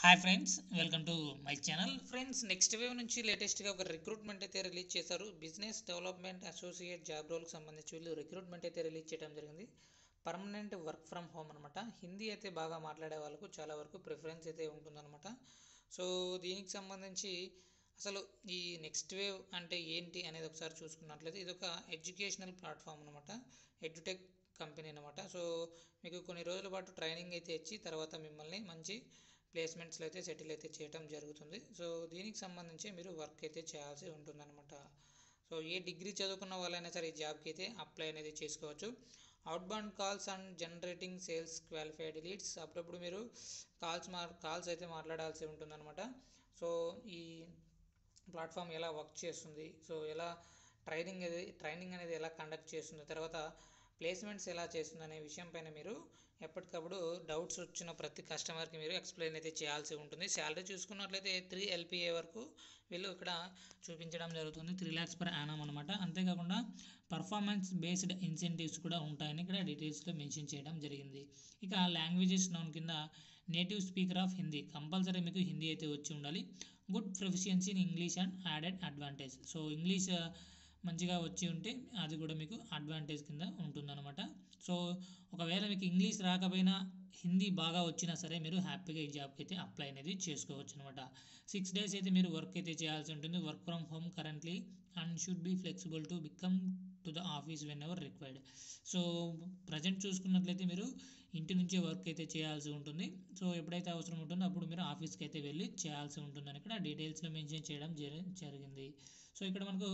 Hi friends, welcome to my channel. Friends, next wave నుంచి లేటెస్ట్గా ఒక రిక్రూట్మెంట్ అయితే రిలీజ్ చేశారు. బిజినెస్ డెవలప్మెంట్ అసోసియేట్ జాబ్ రోల్కి సంబంధించి వీళ్ళు రిక్రూట్మెంట్ అయితే రిలీజ్ చేయడం జరిగింది. పర్మనెంట్ వర్క్ ఫ్రమ్ హోమ్ అనమాట. హిందీ అయితే బాగా మాట్లాడే వాళ్ళకు చాలా వరకు ప్రిఫరెన్స్ అయితే ఉంటుందన్నమాట. సో దీనికి సంబంధించి అసలు ఈ నెక్స్ట్ వేవ్ అంటే ఏంటి అనేది ఒకసారి చూసుకున్నట్లయితే ఇది ఒక ఎడ్యుకేషనల్ ప్లాట్ఫామ్ అనమాట. ఎడ్యుటెక్ కంపెనీ అనమాట. సో మీకు కొన్ని రోజుల పాటు ట్రైనింగ్ అయితే ఇచ్చి తర్వాత మిమ్మల్ని మంచి ప్లేస్మెంట్స్లో అయితే సెటిల్ అయితే చేయడం జరుగుతుంది. సో దీనికి సంబంధించి మీరు వర్క్ అయితే చేయాల్సి ఉంటుందన్నమాట. సో ఏ డిగ్రీ చదువుకున్న వాళ్ళైనా సరే ఈ జాబ్కి అయితే అప్లై అనేది చేసుకోవచ్చు. Outbound calls and generating sales qualified leads, అప్పుడప్పుడు మీరు కాల్స్ అయితే మాట్లాడాల్సి ఉంటుందన్నమాట. సో ఈ ప్లాట్ఫామ్ ఎలా వర్క్ చేస్తుంది, సో ఎలా ట్రైనింగ్ అనేది ఎలా కండక్ట్ చేస్తుంది, తర్వాత ప్లేస్మెంట్స్ ఎలా చేస్తుంది అనే విషయం పైన మీరు ఎప్పటికప్పుడు డౌట్స్ వచ్చిన ప్రతి కస్టమర్కి మీరు ఎక్స్ప్లెయిన్ అయితే చేయాల్సి ఉంటుంది. శాలరీ చూసుకున్నట్లయితే 3 LPA వరకు వీళ్ళు ఇక్కడ చూపించడం జరుగుతుంది. 3 lakhs per annum అనమాట. అంతేకాకుండా పర్ఫార్మెన్స్ బేస్డ్ ఇన్సెంటివ్స్ కూడా ఉంటాయని ఇక్కడ డీటెయిల్స్లో మెన్షన్ చేయడం జరిగింది. ఇక లాంగ్వేజెస్ నౌన్ కింద native speaker of Hindi, compulsory మీకు హిందీ అయితే వచ్చి ఉండాలి. Good proficiency in English and added advantage, so English మంచిగా వచ్చి ఉంటే అది కూడా మీకు అడ్వాంటేజ్ కింద ఉంటుందన్నమాట. సో ఒకవేళ మీకు ఇంగ్లీష్ రాకపోయినా హిందీ బాగా వచ్చినా సరే మీరు హ్యాపీగా ఈ జాబ్కి అయితే అప్లై అనేది చేసుకోవచ్చు అనమాట. 6 days అయితే మీరు వర్క్ అయితే చేయాల్సి ఉంటుంది. Work from home currently and should be flexible to become to the office whenever required. So present చూసుకున్నట్లయితే మీరు ఇంటి నుంచే వర్క్ అయితే చేయాల్సి ఉంటుంది. సో ఎప్పుడైతే అవసరం ఉంటుందో అప్పుడు మీరు ఆఫీస్కి అయితే వెళ్ళి చేయాల్సి ఉంటుందని ఇక్కడ డీటెయిల్స్లో మెన్షన్ చేయడం జరిగింది. సో ఇక్కడ మనకు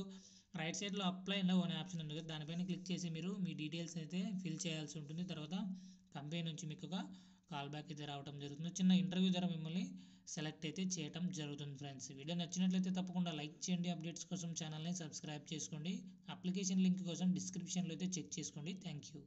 రైట్ సైడ్లో అప్లై నౌ అనే ఆప్షన్ ఉంది కదా, దానిపైన క్లిక్ చేసి మీరు మీ డీటెయిల్స్ అయితే ఫిల్ చేయాల్సి ఉంటుంది. తర్వాత కంపెనీ నుంచి మీకు ఒక కాల్ బ్యాక్ అయితే రావడం జరుగుతుంది. చిన్న ఇంటర్వ్యూ ద్వారా మిమ్మల్ని సెలెక్ట్ అయితే చేయడం జరుగుతుంది. ఫ్రెండ్స్, వీడియో నచ్చినట్లయితే తప్పకుండా లైక్ చేయండి. అప్డేట్స్ కోసం ఛానల్ని సబ్స్క్రైబ్ చేసుకోండి. అప్లికేషన్ లింక్ కోసం డిస్క్రిప్షన్లో అయితే చెక్ చేసుకోండి. Thank you.